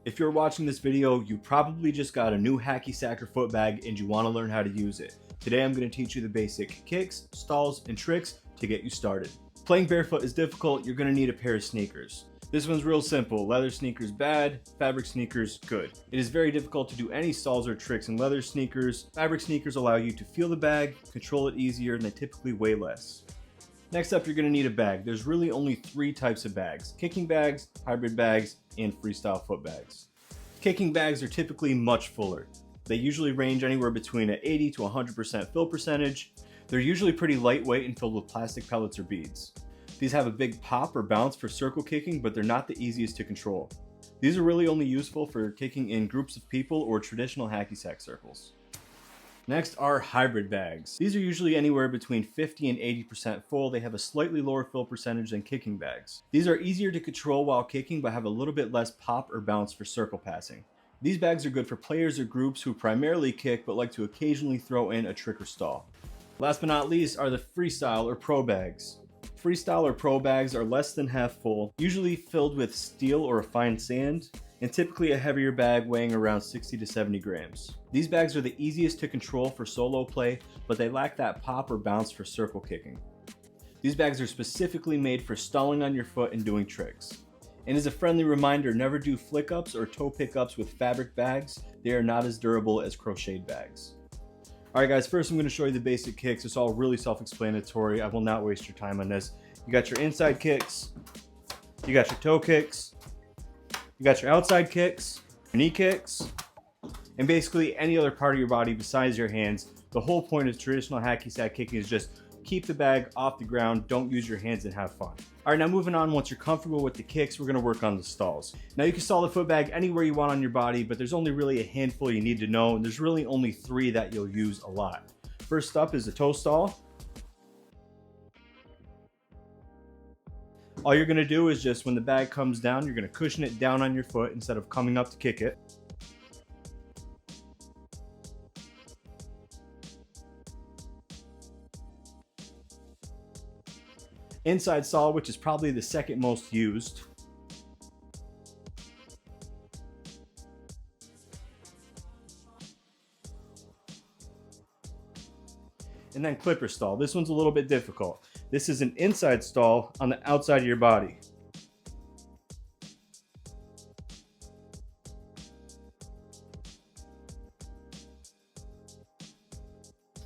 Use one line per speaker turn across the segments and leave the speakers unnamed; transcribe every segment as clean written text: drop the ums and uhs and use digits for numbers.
If you're watching this video, you probably just got a new hacky sack or foot bag and you want to learn how to use it. Today I'm going to teach you the basic kicks, stalls, and tricks to get you started. Playing barefoot is difficult, you're going to need a pair of sneakers. This one's real simple. Leather sneakers bad, fabric sneakers good. It is very difficult to do any stalls or tricks in leather sneakers. Fabric sneakers allow you to feel the bag, control it easier, and they typically weigh less. Next up, you're going to need a bag. There's really only 3 types of bags: kicking bags, hybrid bags, and freestyle foot bags. Kicking bags are typically much fuller. They usually range anywhere between an 80 to 100% fill percentage. They're usually pretty lightweight and filled with plastic pellets or beads. These have a big pop or bounce for circle kicking, but they're not the easiest to control. These are really only useful for kicking in groups of people or traditional hacky sack circles. Next are hybrid bags. These are usually anywhere between 50 and 80% full. They have a slightly lower fill percentage than kicking bags. These are easier to control while kicking, but have a little bit less pop or bounce for circle passing. These bags are good for players or groups who primarily kick but like to occasionally throw in a trick or stall. Last but not least are the freestyle or pro bags. Freestyle or pro bags are less than half full, usually filled with steel or refined sand, and typically a heavier bag weighing around 60 to 70 grams. These bags are the easiest to control for solo play, but they lack that pop or bounce for circle kicking. These bags are specifically made for stalling on your foot and doing tricks. And as a friendly reminder, never do flick ups or toe pickups with fabric bags. They are not as durable as crocheted bags. Alright guys, first I'm going to show you the basic kicks. It's all really self-explanatory. I will not waste your time on this. You got your inside kicks, you got your toe kicks, you got your outside kicks, your knee kicks, and basically any other part of your body besides your hands. The whole point of traditional hacky sack kicking is just keep the bag off the ground, don't use your hands, and have fun. Alright, now moving on, once you're comfortable with the kicks, we're going to work on the stalls. Now you can stall the foot bag anywhere you want on your body, but there's only really a handful you need to know, and there's really only 3 that you'll use a lot. First up is the toe stall. All you're going to do is just when the bag comes down, you're going to cushion it down on your foot instead of coming up to kick it. Inside stall, which is probably the second most used. And then clipper stall. This one's a little bit difficult. This is an inside stall on the outside of your body.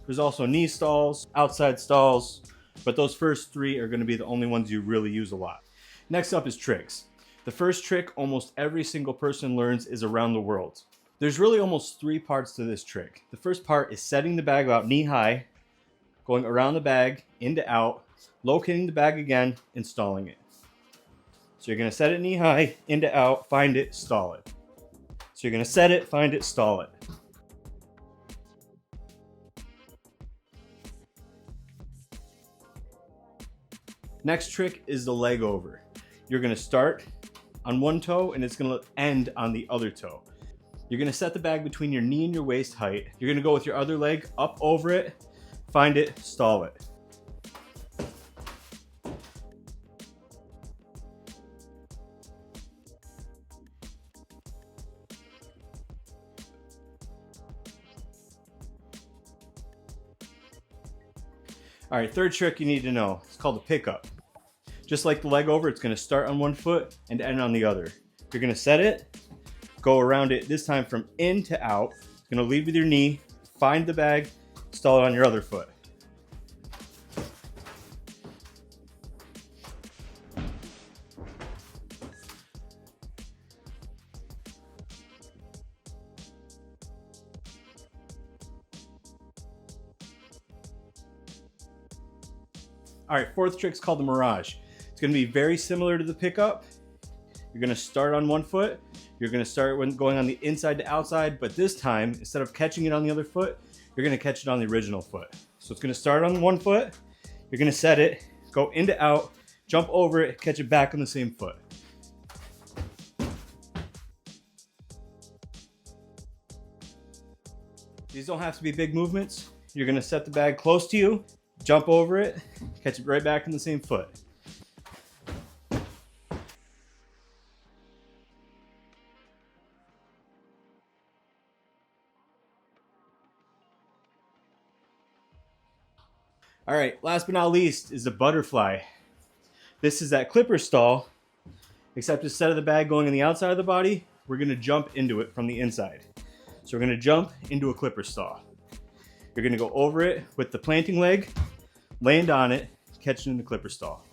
There's also knee stalls, outside stalls, but those first 3 are going to be the only ones you really use a lot. Next up is tricks. The first trick almost every single person learns is around the world. There's really almost 3 parts to this trick. The first part is setting the bag out knee high, going around the bag, into out, locating the bag again, and stalling it. So you're going to set it knee high, into out, find it, stall it. So you're going to set it, find it, stall it. Next trick is the leg over. You're going to start on one toe and it's going to end on the other toe. You're going to set the bag between your knee and your waist height. You're going to go with your other leg up over it, find it, stall it. Alright, third trick you need to know. It's called a pickup. Just like the leg over, it's going to start on one foot and end on the other. You're going to set it, go around it, this time from in to out. It's going to lead with your knee, find the bag, stall it on your other foot. Alright, fourth trick is called the mirage. It's going to be very similar to the pickup. You're going to start on one foot. You're going to start when going on the inside to outside, but this time, instead of catching it on the other foot, you're going to catch it on the original foot. So it's going to start on one foot. You're going to set it, go into out, jump over it, catch it back on the same foot. These don't have to be big movements. You're going to set the bag close to you, jump over it, catch it right back in the same foot. All right, last but not least is the butterfly. This is that clipper stall, except instead of the bag going on the outside of the body, we're gonna jump into it from the inside. So we're gonna jump into a clipper stall. You're gonna go over it with the planting leg, land on it, catch it in the clipper stall.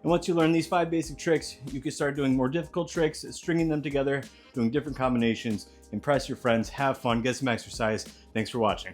And once you learn these 5 basic tricks, you can start doing more difficult tricks, stringing them together, doing different combinations, impress your friends, have fun, get some exercise. Thanks for watching.